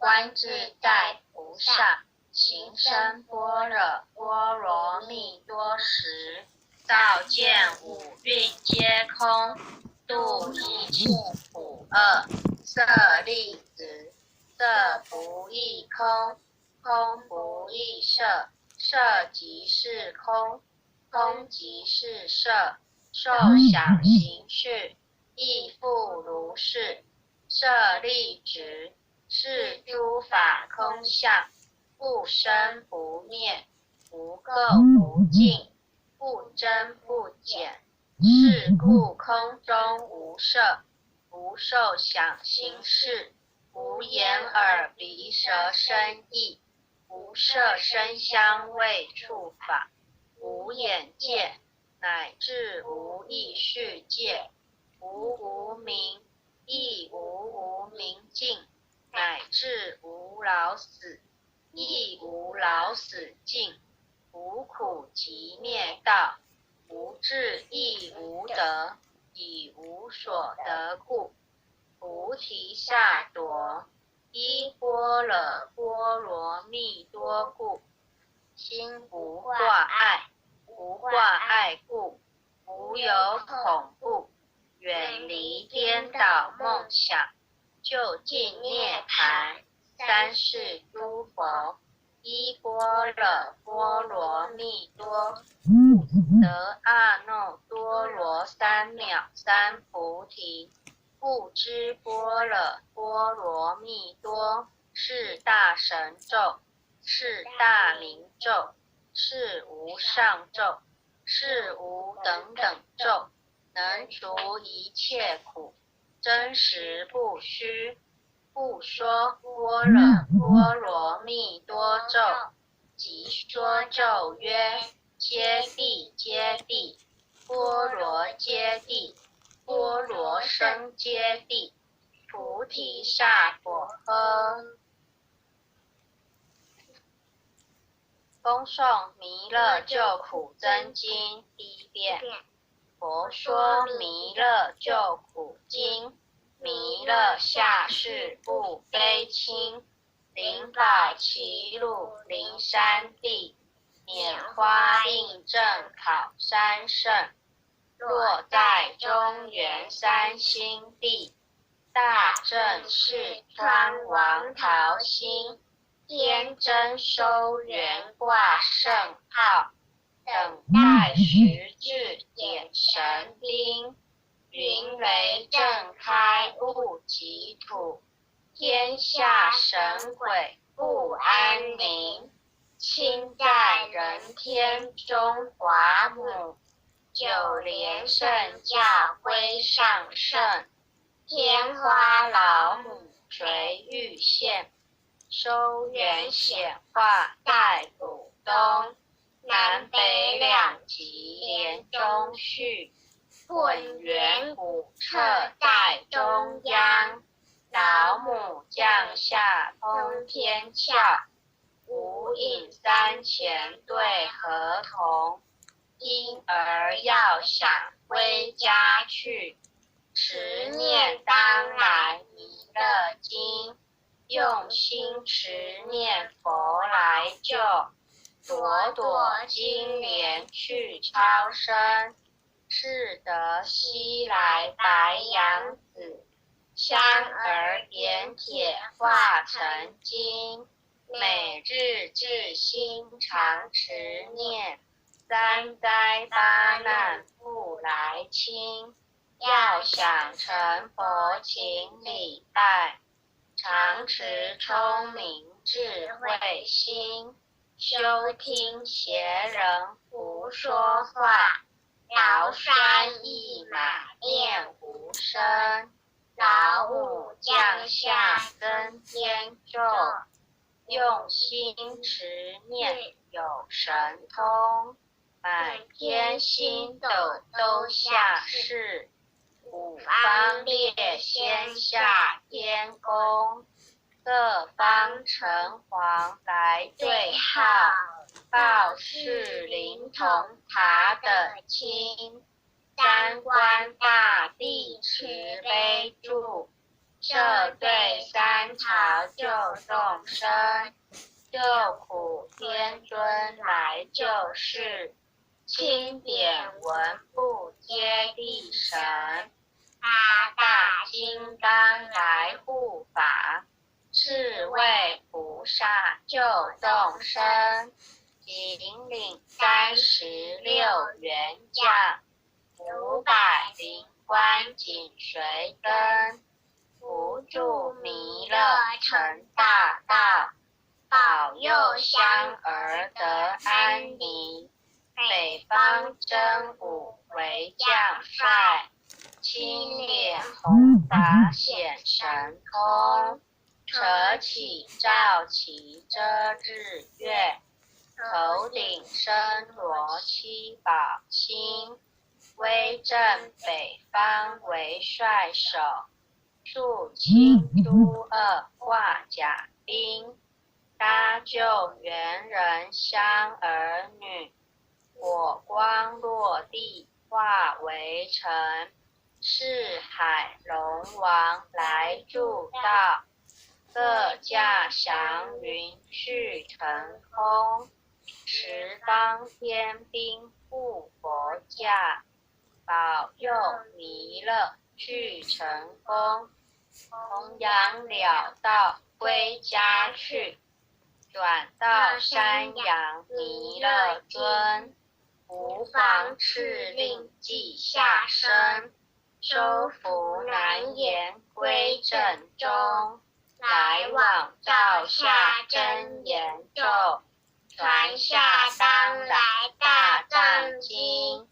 观自在菩萨行深般若波罗蜜多时，照见五蕴皆空，度一切苦厄。舍利子，色不异空，空不异色，色即是空，空即是色，受想行识亦复如是。舍利子，是诸法空相，不生不灭，不垢不净，不增不减。是故空中无色，无受想行识，无眼耳鼻舌身意，无色声香味触法，无眼界，乃至无意识界，无无明，亦无无明尽，乃至无老死，亦无老死尽，无苦集灭道，无智亦无得，以无所得故。菩提萨埵，依般若波罗蜜多故，心无挂碍，无挂碍故，无有恐怖，远离颠倒梦想，究竟涅槃。三世诸佛，依般若波罗蜜多故，得阿耨多罗三藐三菩提。不知般若波罗蜜多是大神咒，是大明咒，是无上咒，是无等等咒，能除一切苦，真实不虚。不说般若波罗蜜多咒，即说咒曰：揭谛揭谛，波罗揭谛，波罗僧揭谛，菩提萨埵呵。恭诵弥勒救苦真经第一遍。佛说弥勒救苦经，弥勒下士不悲亲，灵宝齐鲁灵山地，拈花印正考三圣，落在中原三星地，大正四川王桃心，天真收圆挂圣号，等待时至点神兵，云雷震开物极土，天下神鬼不安宁，亲在人天中华母，九莲圣教归上圣，天花老母垂玉线，收圆显化在鲁东，南北两极连中续，混元古彻在中央，老母降下通天窍，无影三前对合同，因儿要想归家去，持念当来弥勒经，用心持念佛来救，朵朵金莲去超生，是得西来白羊子，香儿点铁化成金，每日至心常持念，三灾八难不来侵，要想成佛请礼拜，常持聪明智慧心，修听邪人胡说话，摇山一马念无声，老母降下增天咒，用心持念有神通，满天星斗都下世，五方列仙下天宫，各方城隍来对号，报事灵童塔等亲，三官大帝慈悲助，设对三朝救众生，救苦天尊来救世，钦点文部皆地神，大金刚来护法，是为菩萨救众生，引领36员将，500灵官紧随跟，扶助弥勒成大道，保佑香儿得安宁。北方真武为将帅，青脸红发显神通，扯起罩旗遮日月，头顶身罗七宝星，威震北方为帅首，肃清诸恶化甲兵，搭救猿人香儿女，火光落地化为尘，四海龙王来助道，各驾祥云去腾空，十方天兵护佛驾，保佑弥勒去成功，弘扬了道归家去，转到山阳弥勒尊，吾皇敕令即下生，收服难言归正中，来往照下真言咒，传下当来大藏经，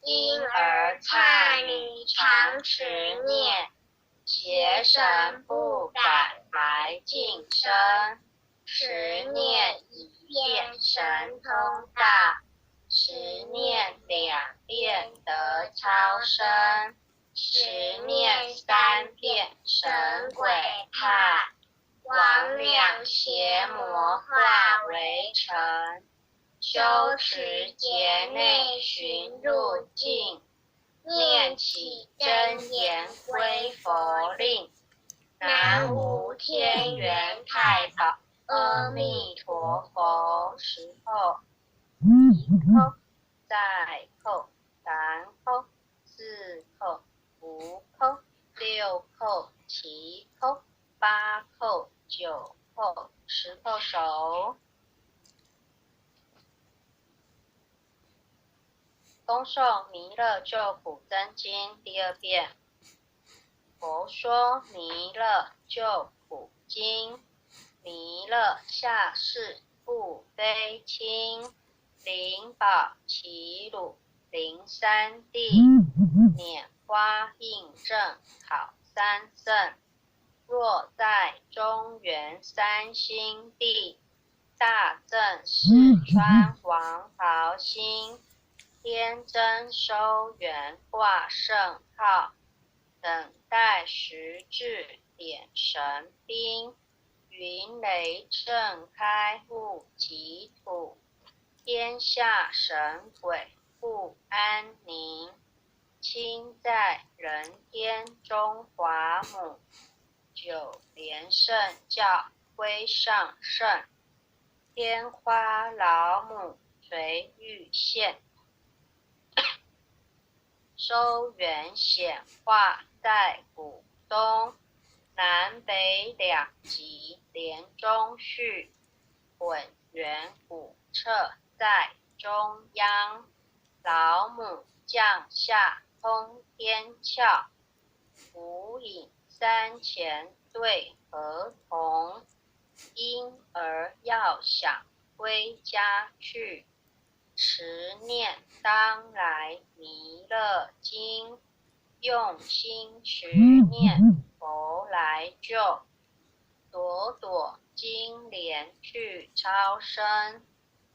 因而刹女常持念，邪神不敢来近身，十念一遍神通大，十念2遍得超生，十念3遍神鬼怕，魍魉邪魔化为尘，修持劫内寻入境，念起真言归佛令，南无天元太保阿弥陀佛。时候一扣，再扣，3扣，4扣，5扣，6扣，7扣，8扣，9扣，10扣手。恭诵弥勒救苦真经第2遍。佛说弥勒救苦经，弥勒下世不非轻，灵宝齐鲁灵山地，拈花印证考三圣，若在中原三星地，大正四川王桃星，天真收圆挂圣号，等待时至点神兵，云雷震开护己土，天下神鬼不安宁，亲在人天中华母，9连圣教归上圣，天花老母随玉线，收圆显化在古东，南北2极连中续，混元古彻在中央，老母降下通天窍，无影3前对合同，因而要想归家去，持念当来弥勒经，用心持念佛来救，朵朵金莲去超生，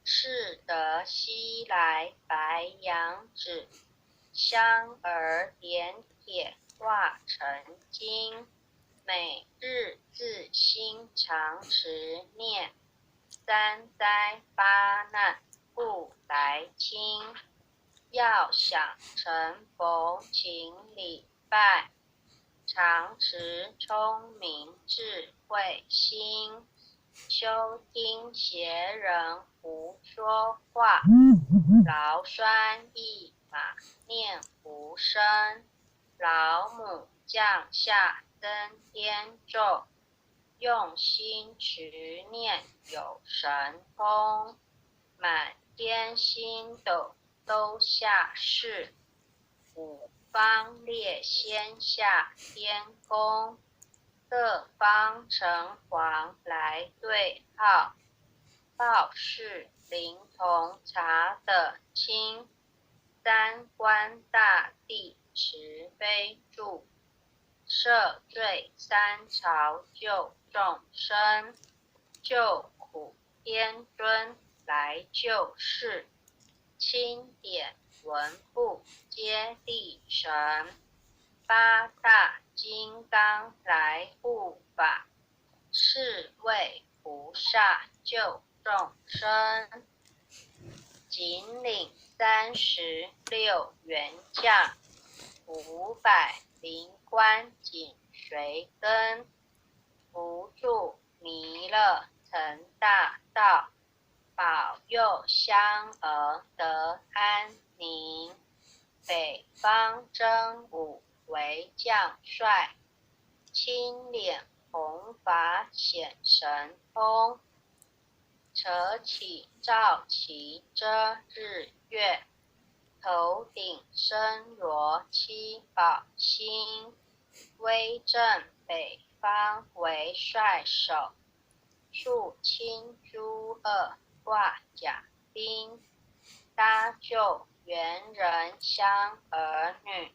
是得西来白羊子，香儿点铁化成金，每日自心常持念，三灾八难不来侵，要想成佛请礼拜，常持聪明智慧心，休听邪人胡说话。劳酸一马念无声，老母降下登天咒，用心持念有神通，满天星斗都下世，五方列仙下天宫，各方城隍来对号，报事灵童查得清，三官大帝慈悲助，赦罪三朝救众生，救苦天尊来救世，钦点文部接力神，八大金刚来护法，是为菩萨救众生，仅领36元将，500灵官紧随跟，扶助弥勒成大道，保佑香儿得安宁。北方真武为将帅，青脸红发显神通，扯起罩旗遮日月，头顶身罗七宝星，威震北方为帅首，肃清诸恶挂甲兵，搭救猿人香儿女，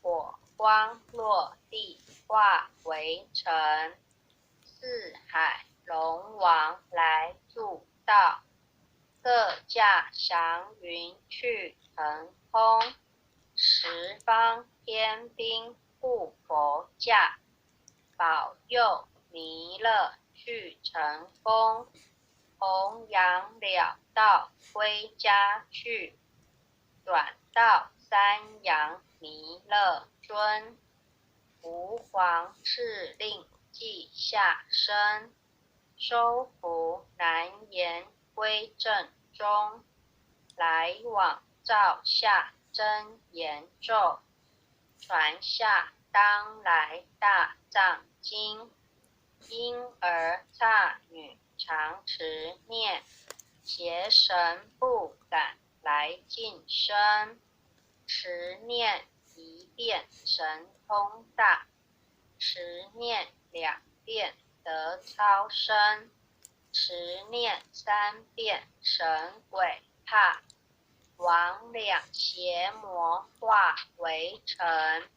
火光落地化为尘，四海龙王来助道，各驾祥云去腾空，十方天兵护佛驾，保佑弥勒去成功，弘扬了道归家去，转到三阳弥勒尊，吾皇敕令记下生，收服难言归正中，来往照下真言咒，传下当来大藏经，婴儿刹女常持念，邪神不敢来近身，持念一遍神通大，持念2遍得超生，持念3遍神鬼怕，魍魉邪魔化为尘，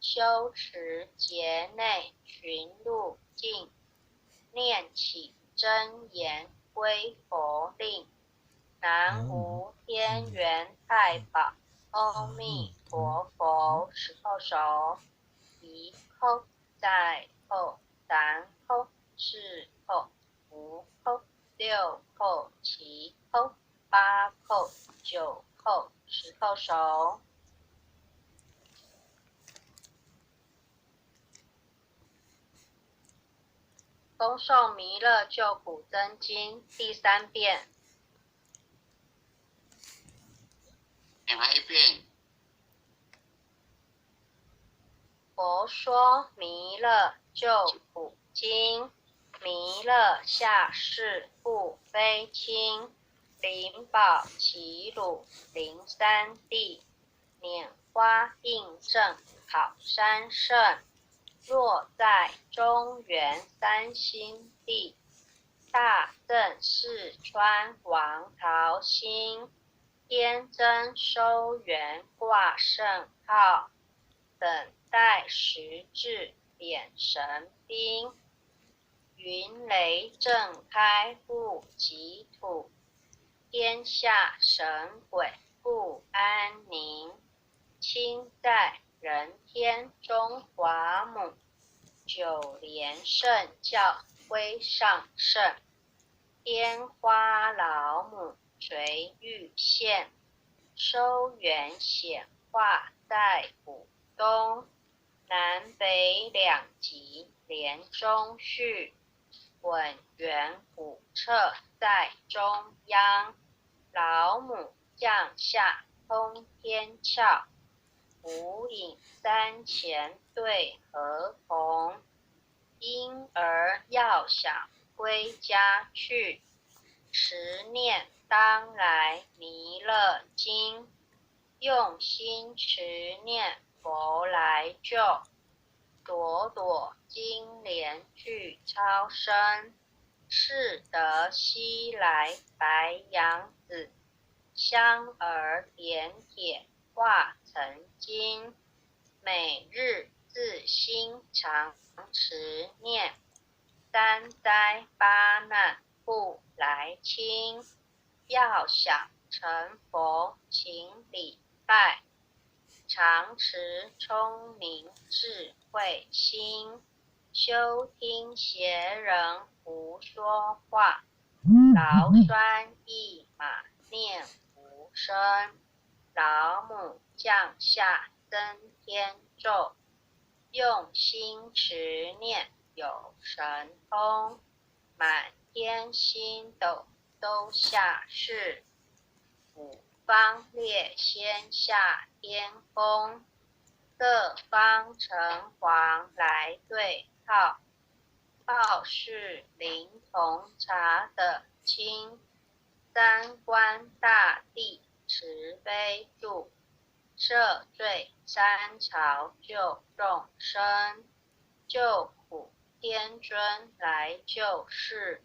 修持劫内寻路径，念起真言归佛令，南无天元太保阿弥陀佛，石头手，一扣再扣3扣4扣5扣6扣7扣8扣9扣，石头手。恭诵弥勒救苦真经第3遍。念完一遍。佛说弥勒救苦经，弥勒下世不非轻，灵宝齐鲁灵山地，拈花印证好山胜，若在中原三星地，大正四川王桃心，天真收元挂圣号，等待时至点神兵，云雷震开不及土，天下神鬼不安宁，亲在人天中华母，九莲圣教归上圣，天花老母垂玉线，收元显化在浦东，南北两极连中续，稳圆古彻在中央。老母降下通天窍，无影三前对合同。婴儿要想归家去，十念当来弥勒经。用心持念佛来救，朵朵金莲具超生。是得西来白羊子，香儿点点化成金。每日自心常持念，三灾八难不来侵。要想成佛请礼拜，常持聪明智慧心。休听邪人胡说话，劳酸一马念无声。老母降下增天咒，用心持念有神通。满天星斗都下世，五方列仙下天宫。各方城隍来对号，报事灵童查得清。三官大帝慈悲助，赦罪三朝救众生。救苦天尊来救世，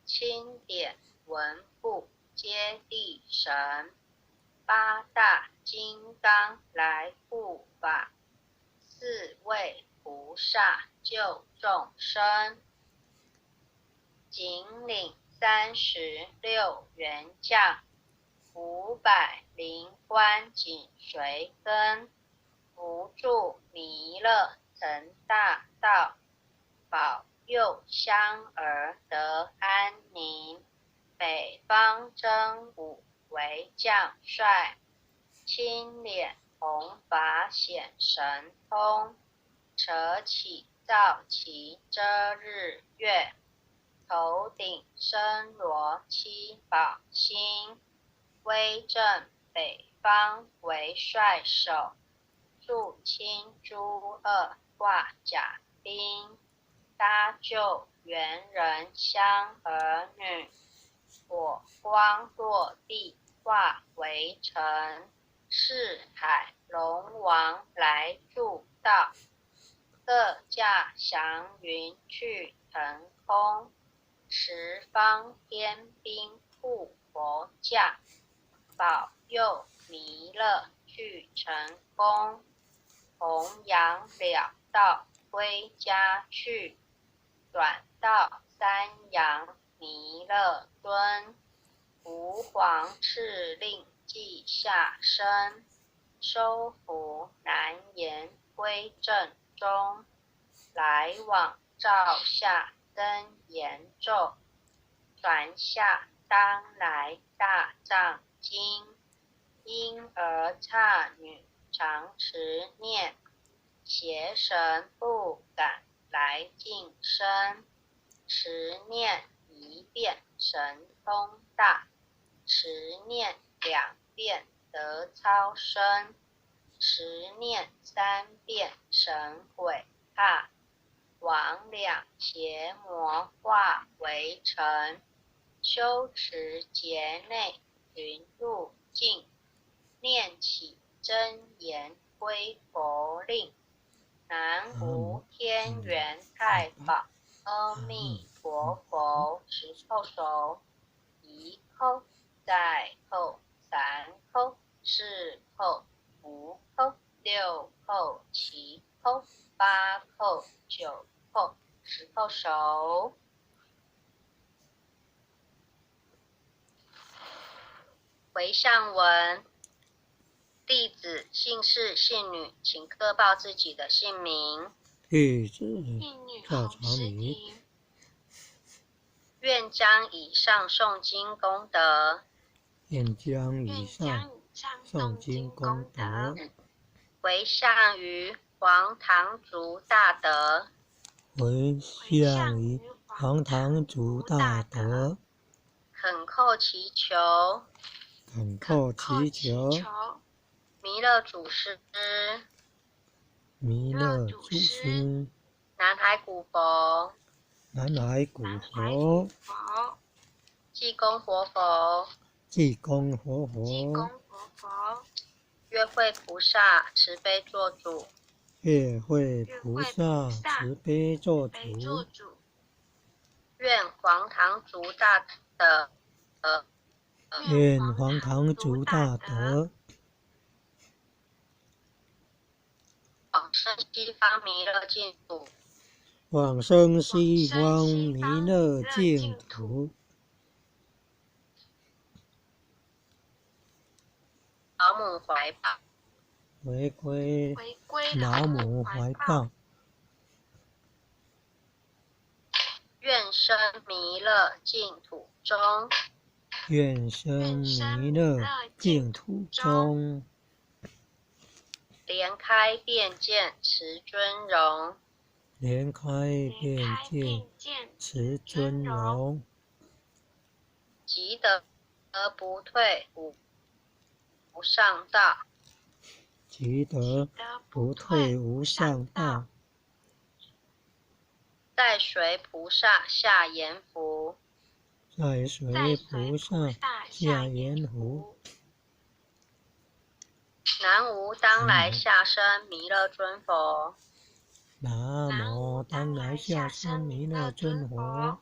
钦点文部接地神。八大金刚来护法，四位菩萨救众生。紧领36员将，500灵官紧随跟。扶助弥勒成大道，保佑香儿得安宁。北方真武为将帅，青脸红发显神通。扯起皂旗遮日月，头顶身罗七宝星。威震北方为帅首，肃清诸恶挂甲兵。搭救猿人香儿女，火光落地化为尘。四海龙王来助道，各驾祥云去腾空。十方天兵护佛驾，保佑弥勒去成功。弘扬了道归家去，转到三阳弥勒尊。吾皇敕令记下生，收服难言归正中。来往照下真言咒，传下当来大藏经。婴儿刹女常持念，邪神不敢来近身。持念一遍神通大，持念2遍得超生。持念3遍神鬼怕，魍魉邪魔化为尘。修持劫内寻路径，念起真言归佛令。南无天元太保阿弥陀佛。石头手1叩，再叩3叩4叩5叩6叩7叩8叩9叩。石头手。回向文：弟子姓氏姓女，请各报自己的姓名。弟子赵长明，愿将以上诵经功德愿将以上诵经功德回向于黄堂主大德，回向于黄堂主大德，恳叩祈求恳叩祈求弥勒祖师、弥勒祖师、南海古佛、南海古佛、济公活佛、济公活佛、月慧菩萨慈悲做主，月慧菩萨慈悲做主，愿黄堂主大德，愿黄堂主大德往生西方弥勒净土，往生西方弥勒净土。老母怀抱，回归老母怀抱，愿生弥勒净土中，愿生弥勒净土中，莲开便见慈尊容，莲开便见慈尊容，即得不退无上道，即得不退无上道，再随菩萨下阎浮，再随菩萨下阎浮。南无当来下生弥勒尊佛，南无当来下生弥勒尊佛，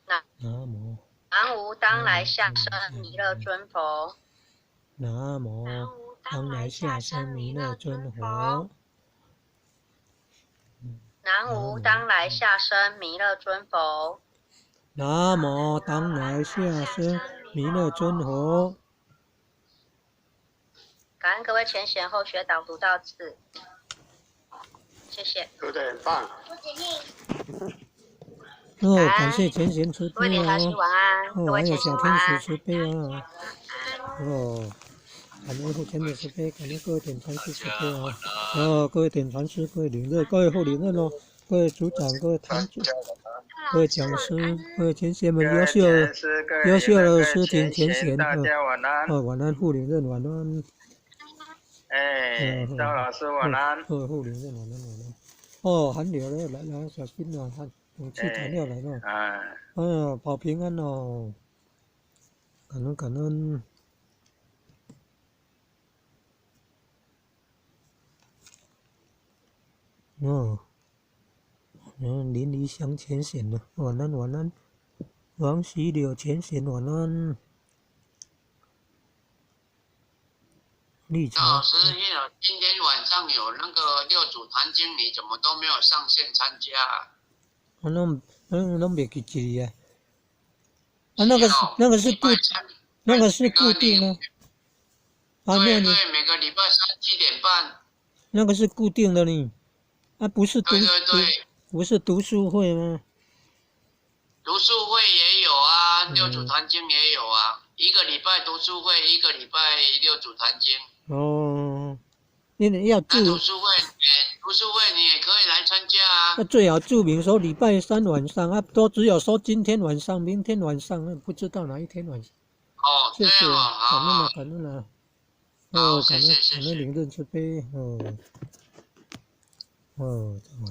南无南无当来下生弥勒尊佛，南无当来下生弥勒尊佛，南无当来下生弥勒尊佛，南无当来下生弥勒尊佛。感恩各位前贤后学导读到此，谢谢。读得很棒。哦，感谢前贤慈各位悲莲台师晚安，各哦，还有位前贤小天使晚安。慈悲啊，哦，感恩护前的慈悲，感恩各位点传师慈悲啊，哦，各位点传师，各位领任，各位护领任哦，各位组长，各位坛主，各位讲师，各位前贤们，优秀的师挺前贤，大家晚安。哦，晚安护领任，晚安。哎，赵老师晚安。护领任晚安晚安。哦，寒流了，来小心啊，冷气团要来了。保平安哦，感恩。哦，林离祥前贤了，晚安。王喜柳前贤晚安。赵老师，今天晚上有那个六祖坛经，你怎么都没有上线参加啊？拢没去记啊。那个是固定的。对，每个礼拜3、7点半。那个是固定的呢，不是对，不是读书会吗？读书会也有啊，六祖坛经也有啊，一个礼拜读书会，一个礼拜六祖坛经。哦，你要读书会你也可以来参加啊。那最好注明说礼拜三晚上都只有说今天晚上、明天晚上，不知道哪一天晚上。哦，谢谢，好，感恩了。哦，感恩领任慈悲晚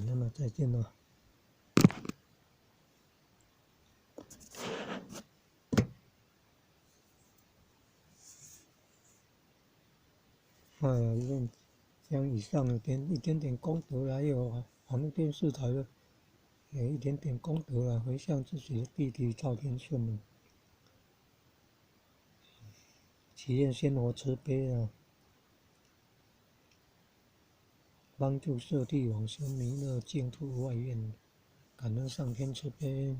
安了，再见了。将以上的一点点功德还有网络电视台的也一点点功德回向自己的弟弟赵天顺祈愿仙佛慈悲帮助舍弟往生弥勒净土外院，感恩上天慈悲。